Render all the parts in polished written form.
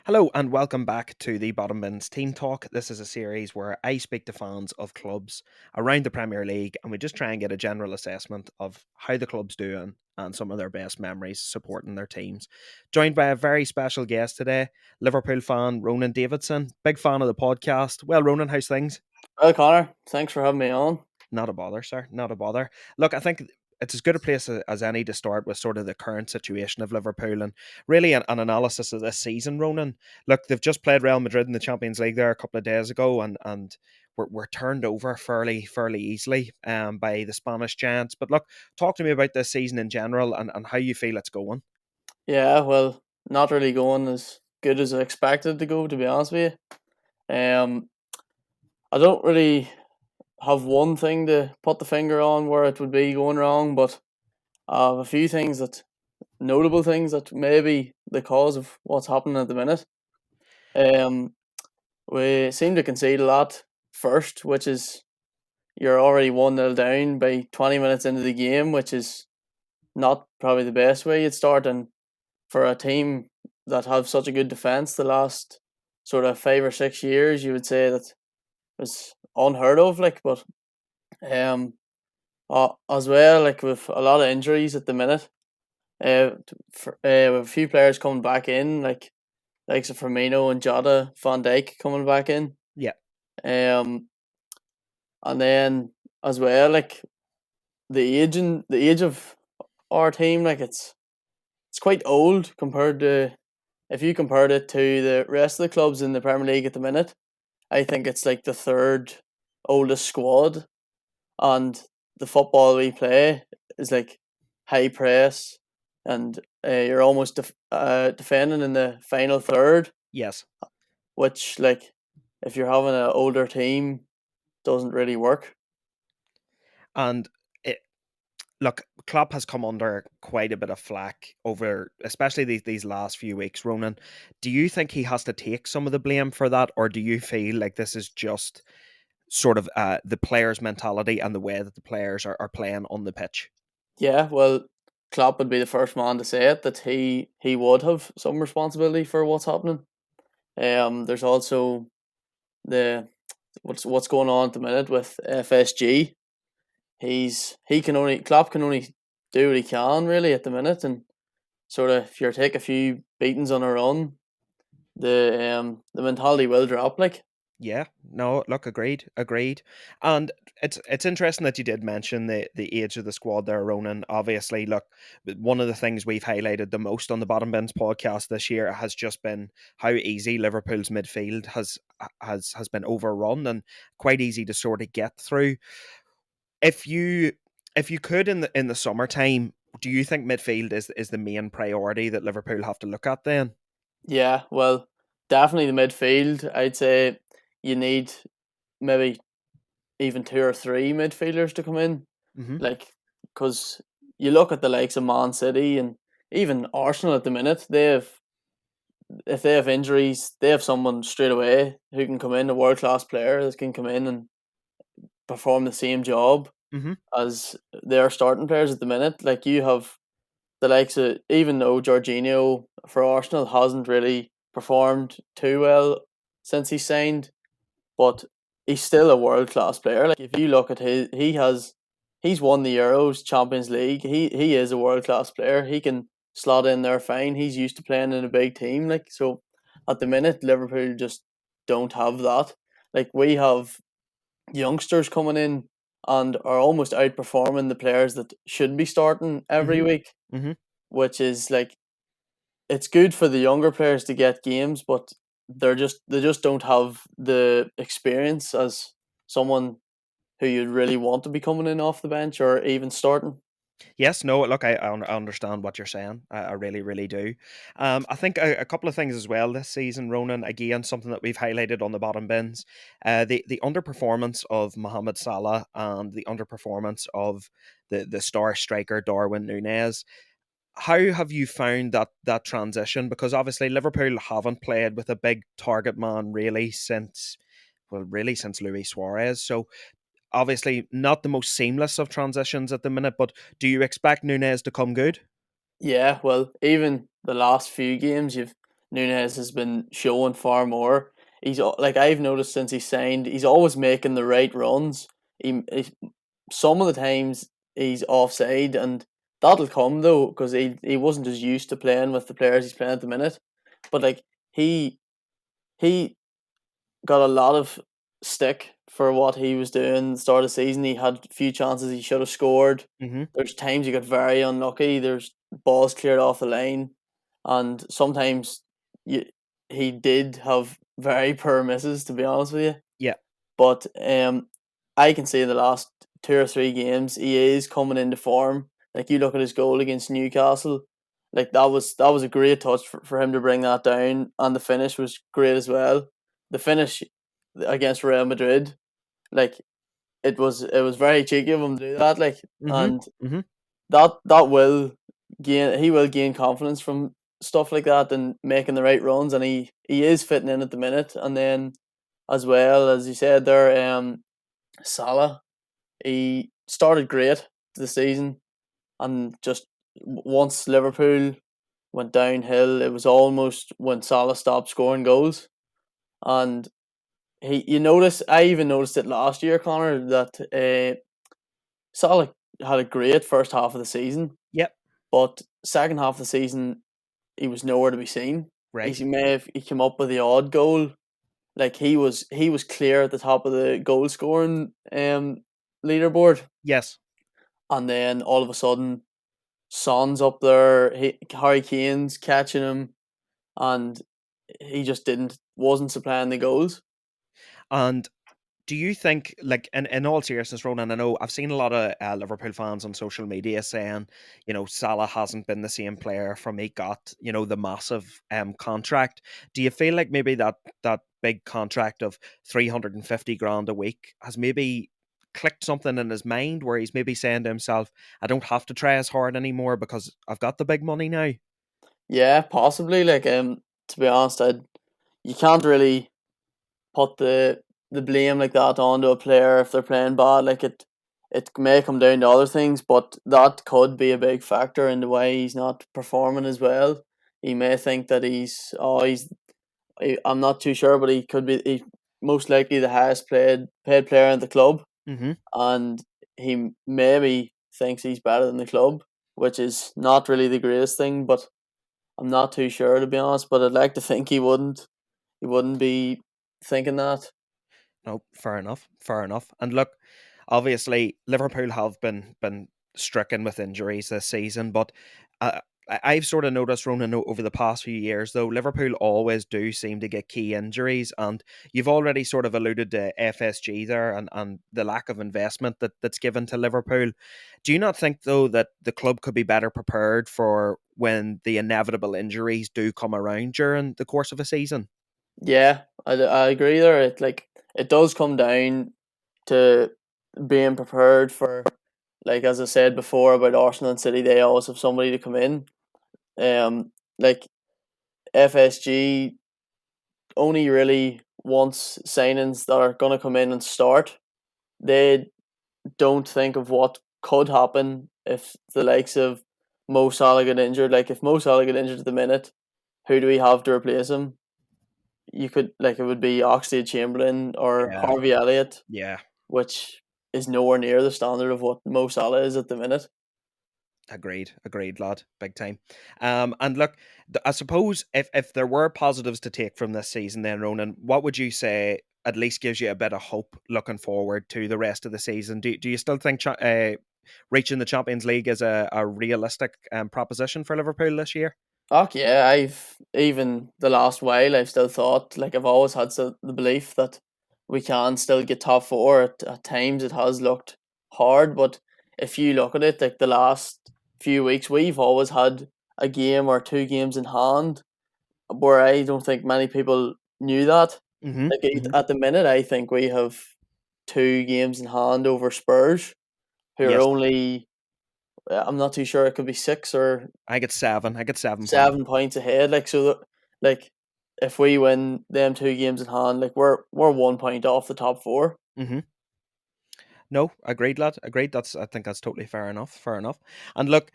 Hello and welcome back to the Bottom Bins Team Talk. This is a series where I speak to fans of clubs around the Premier League and we just try and get a general assessment of how the club's doing and some of their best memories supporting their teams. Joined by a very special guest today, Liverpool fan Ronan Davidson. Big fan of the podcast. Well, Ronan, how's things? Well, Connor, thanks for having me on. Not a bother, sir. Not a bother. Look, I think it's as good a place as any to start with sort of the current situation of Liverpool and really an analysis of this season, Ronan. Look, they've just played Real Madrid in the Champions League there a couple of days ago and we're turned over fairly easily by the Spanish giants. But look, talk to me about this season in general and how you feel it's going. Yeah, well, not really going as good as I expected to go, to be honest with you. I don't really have one thing to put the finger on where it would be going wrong, but I have a few things notable things that may be the cause of what's happening at the minute. Um, we seem to concede a lot first, which is you're already 1-0 down by 20 minutes into the game, which is not probably the best way you'd start. And for a team that have such a good defense the last sort of 5 or 6 years, you would say that was unheard of. But um, as well, like with a lot of injuries at the minute, with a few players coming back in, like Firmino and Jota, Van Dijk coming back in, Yeah. um, and then as well, like the age of our team, like it's quite old compared to if you compared it to the rest of the clubs in the Premier League at the minute. I think it's like the third oldest squad, and the football we play is like high press, and you're almost defending in the final third, Yes. which like if you're having an older team doesn't really work. And look, Klopp has come under quite a bit of flack over, especially these last few weeks. Ronan, do you think he has to take some of the blame for that, or do you feel like this is just sort of the players' mentality and the way that the players are playing on the pitch? Yeah, well, Klopp would be the first man to say it that he would have some responsibility for what's happening. There's also the what's going on at the minute with FSG. He can only Klopp can only do what he can really at the minute, and sort of if you take a few beatings on a run, the mentality will drop. Like Yeah, no, look, agreed. And it's interesting that you did mention the age of the squad there, Ronan. Obviously, look, one of the things we've highlighted the most on the Bottom Bins podcast this year has just been how easy Liverpool's midfield has been overrun and quite easy to sort of get through. If you if you could in the summertime, do you think midfield is the main priority that Liverpool have to look at then? yeah, well, definitely the midfield. I'd say you need maybe even two or three midfielders to come in, Hmm. like because you look at the likes of Man City and even Arsenal at the minute, they have if they have injuries, they have someone straight away who can come in, a world class player that can come in and perform the same job Hmm. as their starting players at the minute. Like you have the likes of even though Jorginho for Arsenal hasn't really performed too well since he signed, but he's still a world class player. Like if you look at he's won the Euros, Champions League. He is a world class player. He can slot in there fine. He's used to playing in a big team. Like so, at the minute, Liverpool just don't have that. Like we have youngsters coming in and are almost outperforming the players that should be starting every Hmm. week, Hmm. which is like it's good for the younger players to get games, but they just don't have the experience as someone who you'd really want to be coming in off the bench or even starting. Yes, no, look, I understand what you're saying. I really do. I think a couple of things as well this season, Ronan. Again, something that we've highlighted on the Bottom Bins, the underperformance of Mohamed Salah and the underperformance of the star striker Darwin Nunez. How have you found that transition? Because obviously Liverpool haven't played with a big target man really since, well, really since Luis Suarez. So obviously not the most seamless of transitions at the minute, but do you expect Nunez to come good? Yeah, well, even the last few games, Nunez has been showing far more. He's like I've noticed since he signed, he's always making the right runs. He some of the times he's offside, and that'll come though because he wasn't as used to playing with the players he's playing at the minute. But like he he got a lot of stick for what he was doing at the start of the season. He had a few chances he should have scored. Hmm. There's times he got very unlucky. There's balls cleared off the line, and sometimes you, he did have very poor misses. To be honest with you, Yeah. but I can say the last 2 or 3 games he is coming into form. Like you look at his goal against Newcastle, like that was a great touch for him to bring that down, and the finish was great as well. The finish against Real Madrid, like it was very cheeky of him to do that, like, Hmm. and Hmm. that will he will gain confidence from stuff like that and making the right runs, and he is fitting in at the minute, and then as well as you said there, Salah, he started great the season, and just once Liverpool went downhill, it was almost when Salah stopped scoring goals. And you notice, I even noticed it last year, Connor, that Salah had a great first half of the season, Yep. but second half of the season he was nowhere to be seen. Right. He came up with the odd goal, like he was clear at the top of the goal scoring leaderboard, Yes. and then all of a sudden Son's up there, Harry Kane's catching him, and he just didn't wasn't supplying the goals. And do you think, like, in all seriousness, Ronan, I know I've seen a lot of Liverpool fans on social media saying, Salah hasn't been the same player from he got, the massive contract. Do you feel like maybe that big contract of 350 grand a week has maybe clicked something in his mind where he's maybe saying to himself, I don't have to try as hard anymore because I've got the big money now? Yeah, possibly. Like, to be honest, you can't really put the blame like that onto a player if they're playing bad. Like it may come down to other things, but that could be a big factor in the way he's not performing as well. He may think that I'm not too sure, but he most likely the highest paid player in the club, Mm-hmm. and he maybe thinks he's better than the club, which is not really the greatest thing. But I'm not too sure, to be honest. But I'd like to think he wouldn't. He wouldn't be thinking that. No, fair enough. Fair enough. And look, obviously Liverpool have been stricken with injuries this season, but uh, I've sort of noticed, Ronan, over the past few years, though, Liverpool always do seem to get key injuries, and you've already sort of alluded to FSG there and the lack of investment that's given to Liverpool. Do you not think, though, that the club could be better prepared for when the inevitable injuries do come around during the course of a season? Yeah, I agree there. It does come down to being prepared for, like as I said before about Arsenal and City, they always have somebody to come in. Like FSG only really wants signings that are gonna come in and start. They don't think of what could happen if the likes of Mo Salah get injured. Like if Mo Salah get injured at the minute, who do we have to replace him? You could, like, it would be Oxlade Chamberlain or Yeah, Harvey Elliott, yeah. which is nowhere near the standard of what Mo Salah is at the minute. Agreed, lad, big time. And look, I suppose if there were positives to take from this season, then Ronan, what would you say at least gives you a bit of hope looking forward to the rest of the season? Do you still think reaching the Champions League is a realistic proposition for Liverpool this year? Oh yeah, I've even the last while I've still thought, like I've always had the belief that we can still get top four. At times it has looked hard, but if you look at it, like the last few weeks, we've always had a game or 2 games in hand, where I don't think many people knew that. Mm-hmm. Like Mm-hmm. at the minute, I think we have 2 games in hand over Spurs, who are Yes, only, I'm not too sure, it could be 6 or I get 7. I get 7 points. 7 points ahead. Like so, like if we win them 2 games in hand, like we're 1 point off the top four. Mm-hmm. No, agreed, lad. Agreed. I think that's totally fair enough. Fair enough. And look,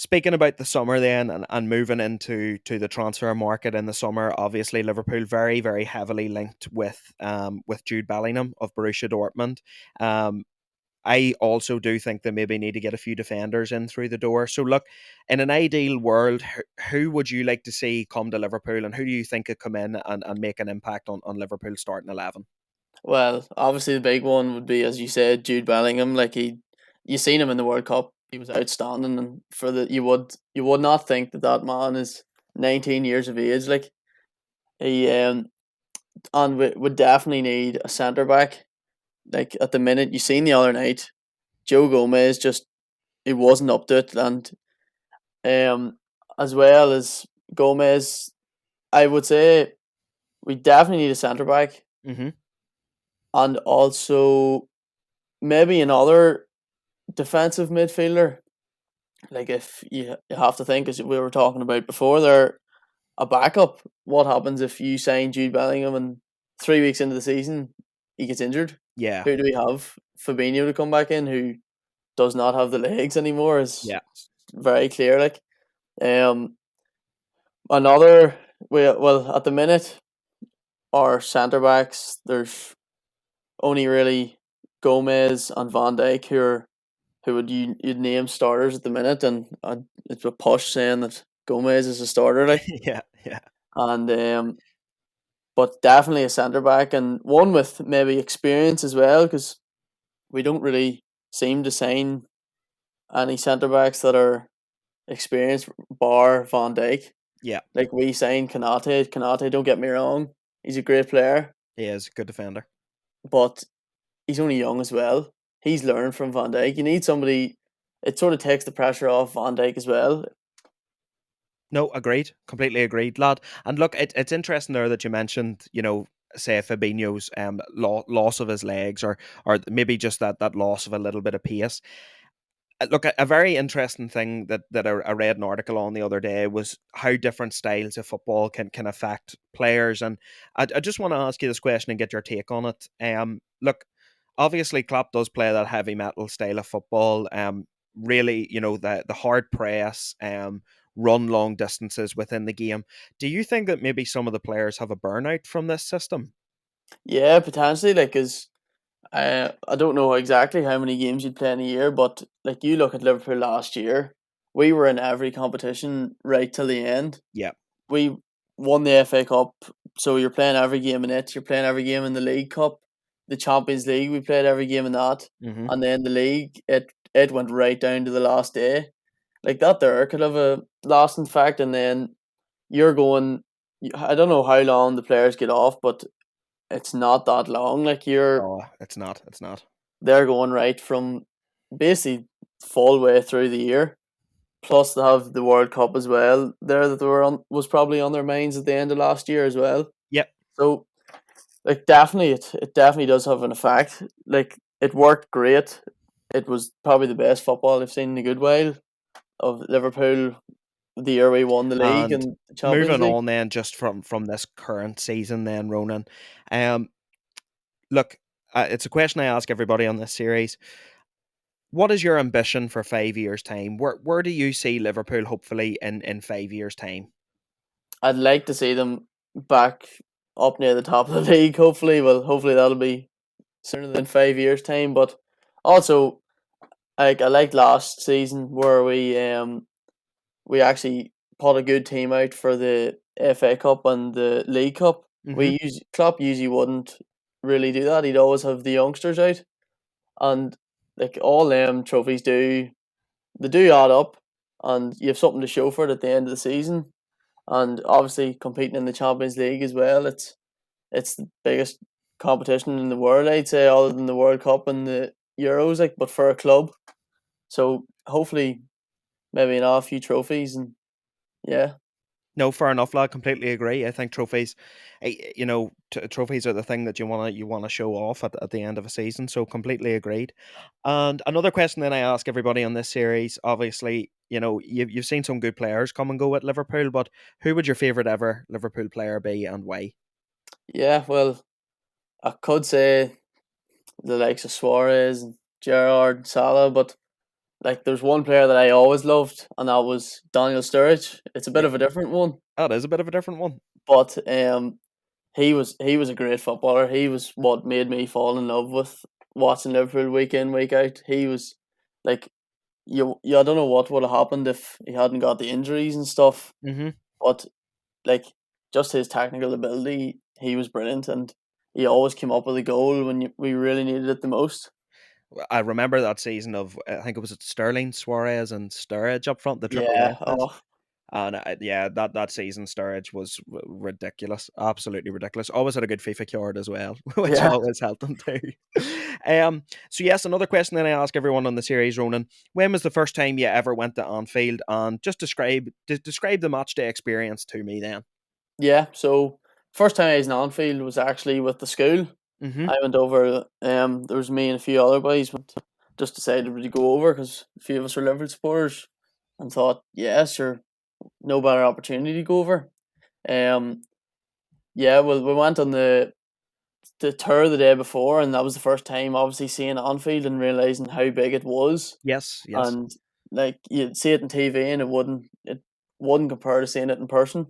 Speaking about the summer then, and moving into the transfer market in the summer, obviously Liverpool very, very heavily linked with Jude Bellingham of Borussia Dortmund. Um, I also do think they maybe need to get a few defenders in through the door. So look, in an ideal world, who would you like to see come to Liverpool, and who do you think could come in and make an impact on Liverpool's starting 11? Well, obviously the big one would be, as you said, Jude Bellingham. Like you seen him in the World Cup. He was outstanding, and for the you would not think that that man is 19 years of age. Like he and we would definitely need a centre back. Like at the minute, you seen the other night, Joe Gomez just he wasn't up to it, and um as well as Gomez, I would say we definitely need a centre back, Mm-hmm. and also maybe another defensive midfielder. Like if you have to think, as we were talking about before, they're a backup. What happens if you sign Jude Bellingham and 3 weeks into the season he gets injured? Yeah, Who do we have? Fabinho to come back in, who does not have the legs anymore, is yeah, very clear. Like um, another well at the minute our centre backs there's only really Gomez and Van Dijk who would you'd name starters at the minute, and it's a push saying that Gomez is a starter, like, yeah, yeah. and but definitely a centre back and one with maybe experience as well, because we don't really seem to sign any centre backs that are experienced, bar Van Dijk. Yeah, Like we signed Kanate. Kanate, don't get me wrong, he's a great player, he is a good defender. but he's only young as well. He's learned from Van Dijk. You need somebody. It sort of takes the pressure off Van Dijk as well. No, agreed. Completely agreed, lad. And look, it's interesting there that you mentioned, say Fabinho's loss of his legs, or maybe just that loss of a little bit of pace. Look, a very interesting thing that I read an article on the other day was how different styles of football can affect players. And I just want to ask you this question and get your take on it. Look, obviously Klopp does play that heavy metal style of football. Really, the hard press, run long distances within the game. Do you think that maybe some of the players have a burnout from this system? Yeah, potentially. Like, cause I don't know exactly how many games you'd play in a year, but like you look at Liverpool last year, we were in every competition right till the end. Yeah. We won the FA Cup, so you're playing every game in it. You're playing every game in the League Cup, the Champions League. We played every game in that, Hmm. and then the league. It went right down to the last day. Like that, there could have a lasting effect, and then you're going. I don't know how long the players get off, but it's not that long. Like Oh, it's not. It's not. they're going right from basically full way through the year. Plus, they have the World Cup as well. There that they were on was probably on their minds at the end of last year as well. Yep. So, like, definitely, it definitely does have an effect. Like, it worked great. It was probably the best football I've seen in a good while of Liverpool. The year we won the league And and the Champions moving League. on then, just from this current season, then Ronan, um, look, it's a question I ask everybody on this series. What is your ambition for 5 years' time? Where do you see Liverpool hopefully in 5 years' time? I'd like to see them back up near the top of the league. Hopefully, well, hopefully that'll be sooner than 5 years' time. But also, like I liked last season where we actually put a good team out for the FA Cup and the League Cup. Hmm. Klopp usually wouldn't really do that. He'd always have the youngsters out, and like all them trophies they do add up, and you have something to show for it at the end of the season. And obviously competing in the Champions League as well. It's the biggest competition in the world, I'd say, other than the World Cup and the Euros. Like, but for a club, so hopefully maybe a few trophies and yeah. No, fair enough, lad. Completely agree. I think trophies, trophies are the thing that you wanna show off at the end of a season. So completely agreed. And another question that I ask everybody on this series, obviously, you've seen some good players come and go at Liverpool, but who would your favourite ever Liverpool player be and why? Yeah, well, I could say the likes of Suarez and Gerrard, Salah, but like there's one player that I always loved, and that was Daniel Sturridge. It's a bit Yeah, of a different one, that is a bit of a different one. but he was a great footballer. He was what made me fall in love with watching Liverpool week in week out. He was like I don't know what would have happened if he hadn't got the injuries and stuff, Hmm. but like just his technical ability, he was brilliant, and he always came up with a goal when we really needed it the most. I remember that season of, I think it was Sterling, Suarez, and Sturridge up front, the triple Yeah. S's. Oh, And yeah, that season Sturridge was ridiculous, absolutely ridiculous. Always had a good FIFA card as well, which yeah. always helped him too. So yes, another question that I ask everyone on the series, Ronan. When was the first time you ever went to Anfield, and just describe the match day experience to me then? Yeah, so first time I was in Anfield was actually with the school. Hmm. I went over. There was me and a few other boys. Just decided to go over because a few of us were Liverpool supporters, and thought, yeah, sure, no better opportunity to go over. Um, yeah, well, we went on the tour the day before, and that was the first time, obviously, seeing Anfield and realizing how big it was. Yes, yes. And like you'd see it on TV, and it wouldn't compare to seeing it in person.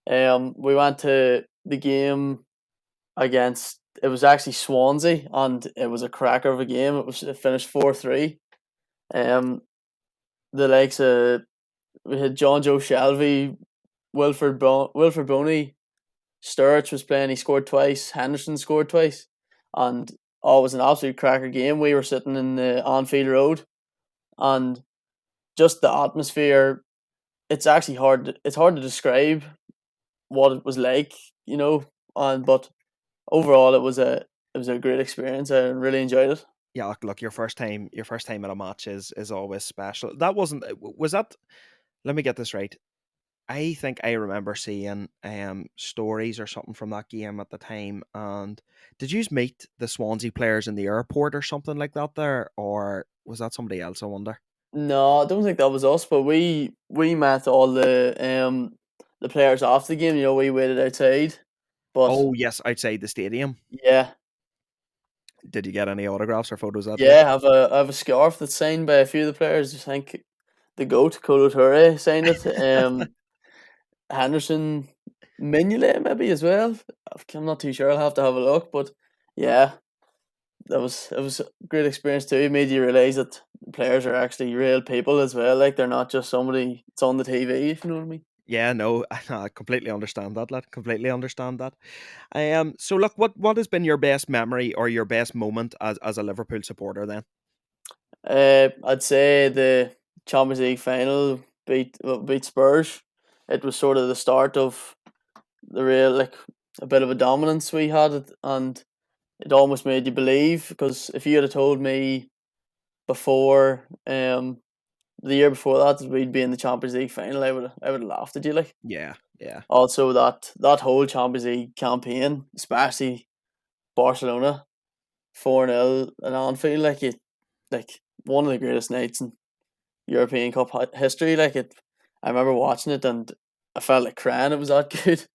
We went to the game against, it was actually Swansea, and it was a cracker of a game. It finished 4-3. Um, the likes of we had John Joe Shelby, Wilfred Boney, Sturridge was playing. He scored twice. Henderson scored twice, and it was an absolute cracker game. We were sitting in the Anfield Road, and just the atmosphere. It's actually hard. It's hard to describe what it was like, you know. And but overall, it was a great experience. I really enjoyed it. Yeah, look, your first time at a match is always special. That wasn't was that. Let me get this right. I think I remember seeing stories or something from that game at the time. And did you meet the Swansea players in the airport or something like that there, or was that somebody else? I wonder. No, I don't think that was us, but we met all the players after the game. You know, we waited outside, but Oh yes, outside the stadium. yeah, Did you get any autographs or photos that day? yeah. I have a scarf that's signed by a few of the players. I think the goat Kolo Toure signed it. Henderson, Mignolet maybe as well. I'm not too sure. I'll have to have a look, but yeah, it was a great experience too. It made you realize that the players are actually real people as well. Like they're not just somebody that's on the TV. If you know what I mean. Yeah, no, I completely understand that, lad. Completely understand that. So look, what has been your best memory or your best moment as a Liverpool supporter then? I'd say the Champions League final beat Spurs. It was sort of the start of the real, like, a bit of a dominance we had, and it almost made you believe, because if you had told me before the year before that we'd be in the Champions League final, I would have laughed at you. Like, Yeah, yeah. also that whole Champions League campaign, especially Barcelona 4-0 in Anfield, like one of the greatest nights in European Cup history. Like it, I remember watching it and I felt like crying. It was that good.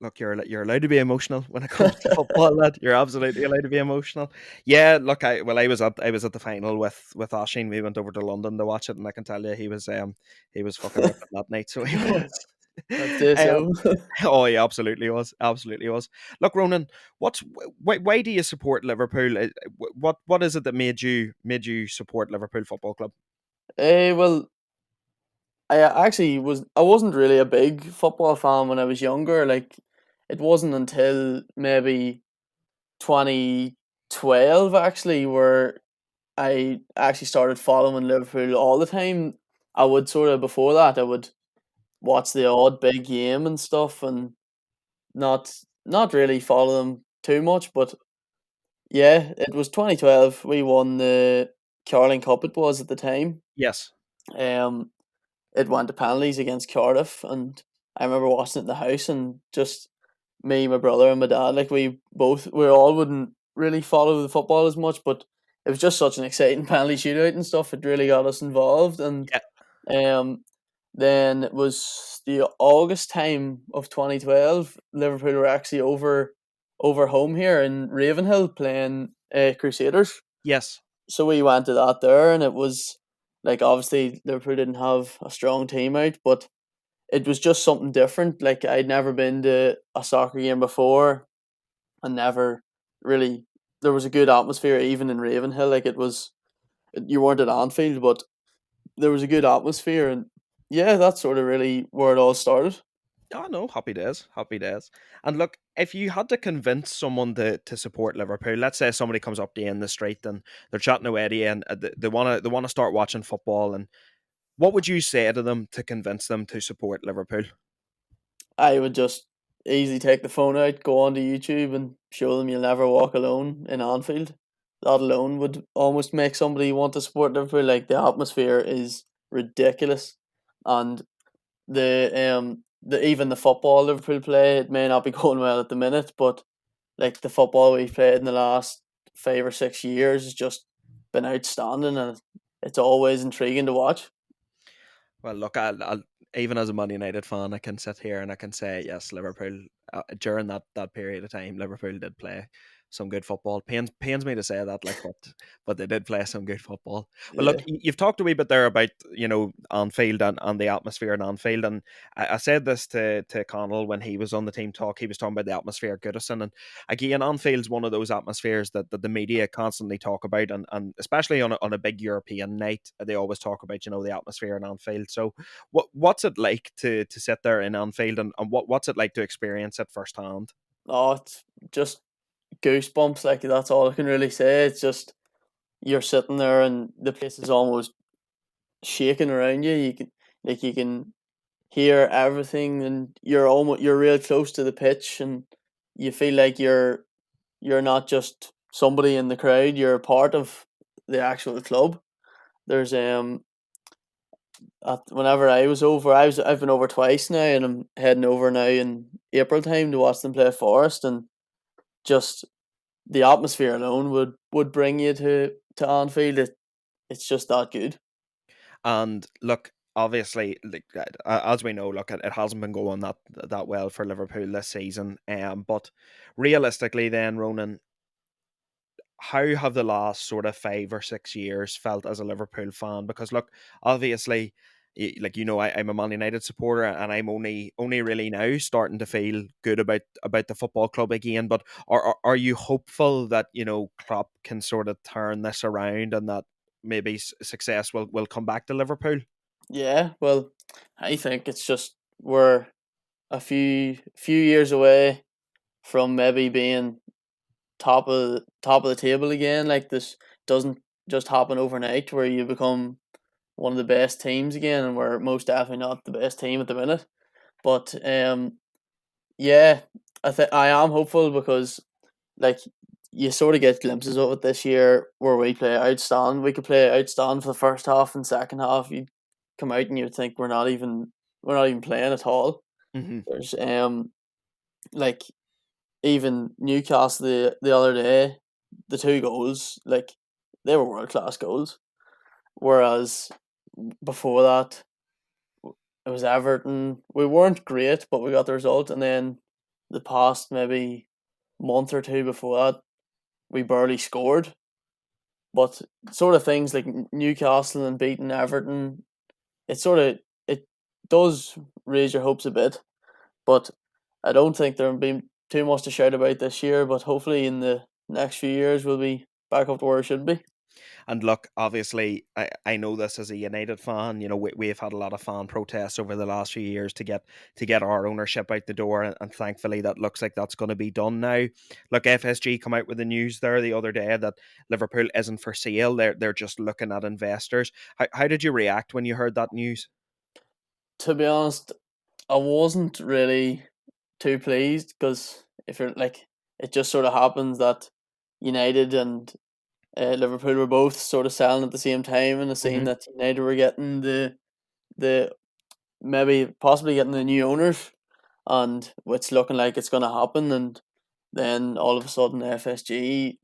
Look, you're allowed to be emotional when it comes to football, lad. You're absolutely allowed to be emotional. Yeah, look, I was at the final with Oshin. We went over to London to watch it, and I can tell you he was fucking ripping that night. So he was. I'd say um, so. oh, he absolutely was, absolutely was. Look, Ronan, why do you support Liverpool? What is it that made you support Liverpool Football Club? Well, I wasn't really a big football fan when I was younger. Like it wasn't until maybe 2012 actually where I actually started following Liverpool all the time. I would sort of before that I would watch the odd big game and stuff, and not not really follow them too much. But yeah, it was 2012. We won the Carling Cup. It was at the time. Yes, Um, it went to penalties against Cardiff, and I remember watching it in the house, and just me, my brother, and my dad. Like we all wouldn't really follow the football as much, but it was just such an exciting penalty shootout and stuff. It really got us involved, and yeah, um, then it was the August time of 2012. Liverpool were actually over home here in Ravenhill playing Crusaders, yes. so we went to that there, and it was like obviously Liverpool didn't have a strong team out, but it was just something different. Like I'd never been to a soccer game before, and never really there was a good atmosphere even in Ravenhill. Like it was you weren't at Anfield, but there was a good atmosphere, and yeah, that's sort of really where it all started. Oh no, happy days, happy days. And look, if you had to convince someone to support Liverpool, let's say somebody comes up to you in the street and they're chatting away to you and they wanna start watching football, and what would you say to them to convince them to support Liverpool? I would just easily take the phone out, go onto YouTube, and show them you'll never walk alone in Anfield. That alone would almost make somebody want to support Liverpool. Like the atmosphere is ridiculous, and the even the football Liverpool play, it may not be going well at the minute, but like the football we've played in the last 5 or 6 years has just been outstanding, and it's always intriguing to watch. Well, look, I'll even as a Man United fan, I can sit here and I can say yes, Liverpool during that period of time, Liverpool did play some good football. Pains me to say that, like, but they did play some good football. But look, Yeah. you've talked a wee bit there about Anfield and the atmosphere in Anfield, and I said this to Connell when he was on the team talk. He was talking about the atmosphere at Goodison, and again, Anfield's one of those atmospheres that the media constantly talk about, and especially on a big European night, they always talk about the atmosphere in Anfield. So, what's it like to sit there in Anfield, and what's it like to experience it firsthand? Oh, it's just goosebumps. Like that's all I can really say. It's just you're sitting there and the place is almost shaking around you. You can hear everything, and you're real close to the pitch, and you feel like you're not just somebody in the crowd. You're a part of the actual club. There's whenever I was over, I've been over twice now, and I'm heading over now in April time to watch them play Forest, and just the atmosphere alone would bring you to Anfield. It's just that good. And look, obviously, like, as we know, look, it hasn't been going that well for Liverpool this season. But realistically, then Ronan, how have the last sort of 5 or 6 years felt as a Liverpool fan? Because look, obviously, like I'm a Man United supporter, and I'm only really now starting to feel good about the football club again. But are you hopeful that Klopp can sort of turn this around, and that maybe success will come back to Liverpool? Yeah, well, I think it's just we're a few years away from maybe being top of the table again. Like this doesn't just happen overnight where you become one of the best teams again, and we're most definitely not the best team at the minute. But yeah, I am hopeful because like you sort of get glimpses of it this year where we play outstand. We could play outstand for the first half, and second half you'd come out and you'd think we're not even playing at all. Hmm. There's like even Newcastle the other day, the two goals like they were world class goals. Whereas before that it was Everton. We weren't great, but we got the result, and then the past maybe month or two before that we barely scored. But sort of things like Newcastle and beating Everton, it does raise your hopes a bit. But I don't think there'll be too much to shout about this year. But hopefully in the next few years we'll be back up to where it should be. And look, obviously, I know this as a United fan. We've had a lot of fan protests over the last few years to get our ownership out the door, and thankfully that looks like that's going to be done now. Look, FSG come out with the news there the other day that Liverpool isn't for sale. They're just looking at investors. How did you react when you heard that news? To be honest, I wasn't really too pleased because if you're like, it just sort of happens that United and Liverpool were both sort of selling at the same time, and the scene Hmm. that United were getting the maybe possibly getting the new owners, and it's looking like it's going to happen, and then all of a sudden FSG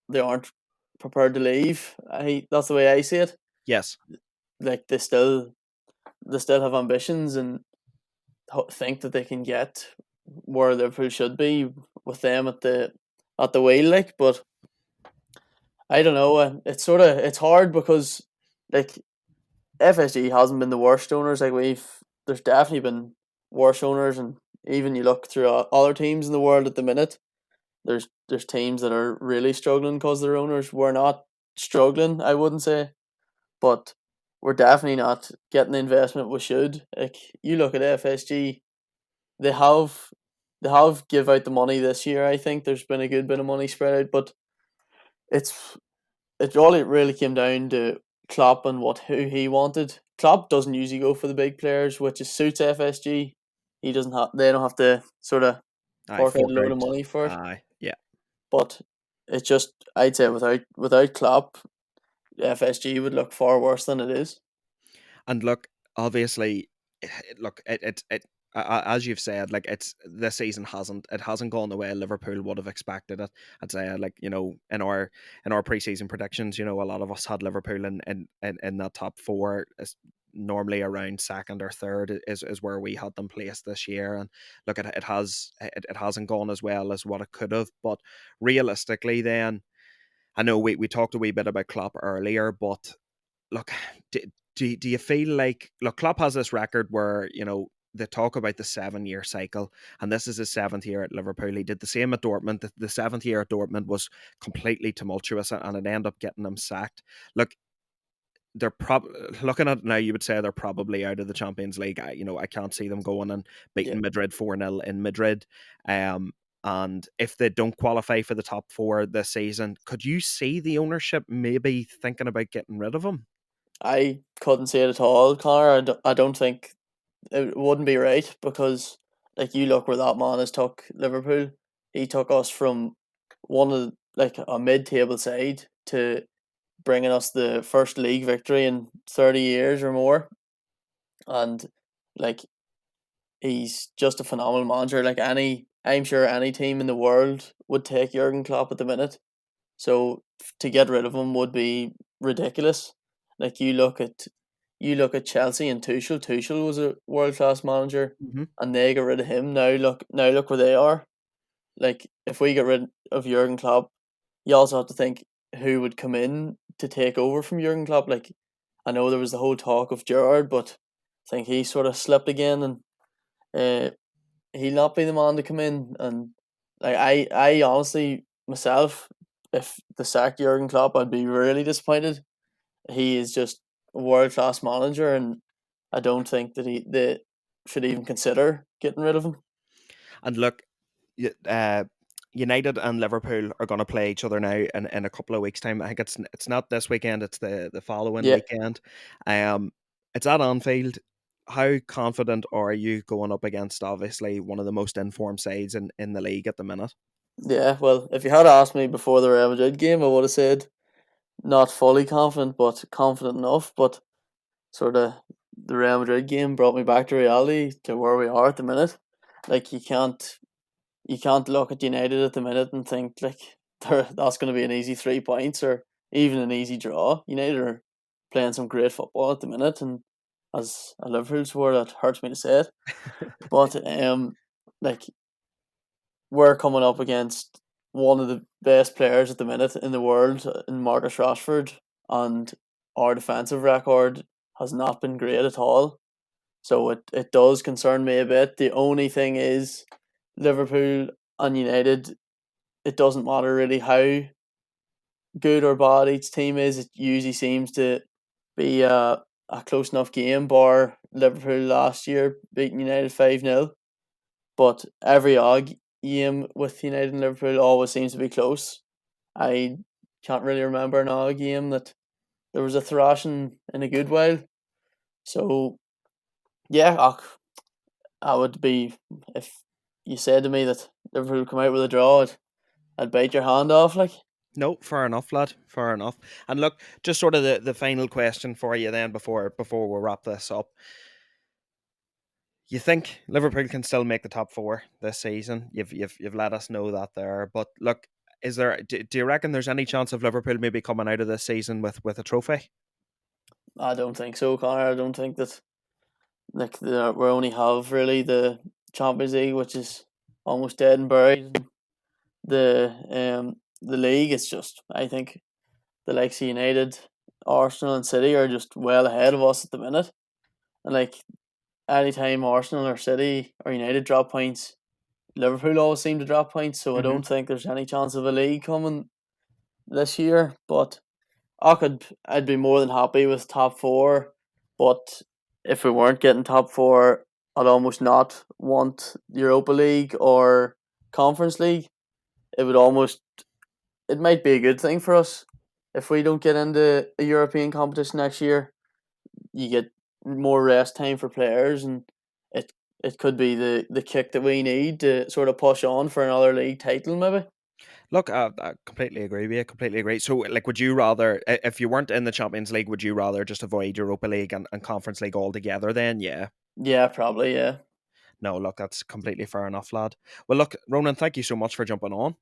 they aren't prepared to leave. That's the way I see it. Yes. Like they still have ambitions and think that they can get where Liverpool should be with them at the wheel. Like, but I don't know. It's hard because like FSG hasn't been the worst owners. Like there's definitely been worse owners, and even you look through other teams in the world at the minute. There's teams that are really struggling because their owners. We're not struggling, I wouldn't say, but we're definitely not getting the investment we should. Like you look at FSG, they have they have give out the money this year. I think there's been a good bit of money spread out, but it's it really came down to Klopp and who he wanted. Klopp doesn't usually go for the big players, which is suits FSG. He doesn't have they don't have to sort of Aye, fork out a fork load of out. money for it. Aye, yeah. But it's just I'd say without Klopp, FSG would look far worse than it is. And look, obviously, look, as you've said, like it's this season hasn't gone the way Liverpool would have expected it. I'd say, like in our preseason predictions, a lot of us had Liverpool in that top four. Normally around second or third is where we had them placed this year, and look, it hasn't gone as well as what it could have. But realistically, then I know we talked a wee bit about Klopp earlier, but look, do, do you feel like, look, Klopp has this record where they talk about the 7 year cycle, and this is his seventh year at Liverpool. He did the same at Dortmund. The seventh year at Dortmund was completely tumultuous, and it ended up getting him sacked. Look, they're probably looking at it now. You would say they're probably out of the Champions League. I can't see them going and Yeah, beating Madrid 4-0 in Madrid. And if they don't qualify for the top four this season, could you see the ownership maybe thinking about getting rid of him? I couldn't see it at all, Connor. I don't think it wouldn't be right because like you look where that man has took Liverpool. He took us from one of like a mid-table side to bringing us the first league victory in 30 years or more, and like he's just a phenomenal manager. I'm sure any team in the world would take Jurgen Klopp at the minute. So to get rid of him would be ridiculous. Like you look at Chelsea and Tuchel. Tuchel was a world class manager, Mm-hmm. and they got rid of him. Now look where they are. Like if we get rid of Jurgen Klopp, you also have to think who would come in to take over from Jurgen Klopp. Like I know there was the whole talk of Gerrard, but I think he sort of slipped again, and uh, he'll not be the man to come in. And like I honestly myself, if the sacked Jurgen Klopp, I'd be really disappointed. He is just a world class manager, and I don't think that they should even consider getting rid of him. And look, uh, United and Liverpool are going to play each other now in a couple of weeks' time. I think it's not this weekend; it's the following Yeah, weekend. Um, it's at Anfield. How confident are you going up against obviously one of the most informed sides in the league at the minute? yeah. Well, if you had asked me before the Real Madrid game, I would have said not fully confident, but confident enough. But sort of the Real Madrid game brought me back to reality to where we are at the minute. Like you can't look at United at the minute and think like that's going to be an easy 3 points or even an easy draw. United are playing some great football at the minute, and as a Liverpool supporter, that hurts me to say it. But like we're coming up against one of the best players at the minute in the world in Marcus Rashford, and our defensive record has not been great at all. So it does concern me a bit. The only thing is Liverpool and United, it doesn't matter really how good or bad each team is. It usually seems to be a close enough game, bar Liverpool last year beating United 5-0. But every game with United and Liverpool always seems to be close. I can't really remember an game that there was a thrashing in a good while. So yeah, I would be if you said to me that Liverpool come out with a draw, I'd bite your hand off. Like No, fair enough, lad. Fair enough. And look, just sort of the final question for you then before we wrap this up. You think Liverpool can still make the top four this season? You've let us know that there. But look, do you reckon there's any chance of Liverpool maybe coming out of this season with a trophy? I don't think so, Connor. I don't think that we only have really the Champions League, which is almost dead and buried. The league is just I think the likes of United, Arsenal, and City are just well ahead of us at the minute. And like anytime Arsenal or City or United drop points, Liverpool always seem to drop points. So I Hmm. don't think there's any chance of a league coming this year. But I'd be more than happy with top four. But if we weren't getting top four, I'd almost not want Europa League or Conference League. It would almost it might be a good thing for us if we don't get into a European competition next year. You get more rest time for players, and it it could be the kick that we need to sort of push on for another league title, maybe. Look, I completely agree with you. Completely agree. So, like, would you rather, if you weren't in the Champions League, would you rather just avoid Europa League and Conference League altogether? Then, yeah. Yeah, probably. Yeah, No, look, that's completely fair enough, lad. Well, look, Ronan, thank you so much for jumping on.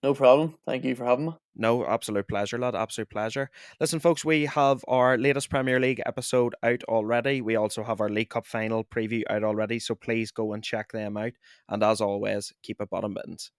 no problem. Thank you for having me. No, absolute pleasure, lad. Absolute pleasure. Listen, folks, we have our latest Premier League episode out already. We also have our League Cup final preview out already. So please go and check them out. And as always, keep it bottom bins.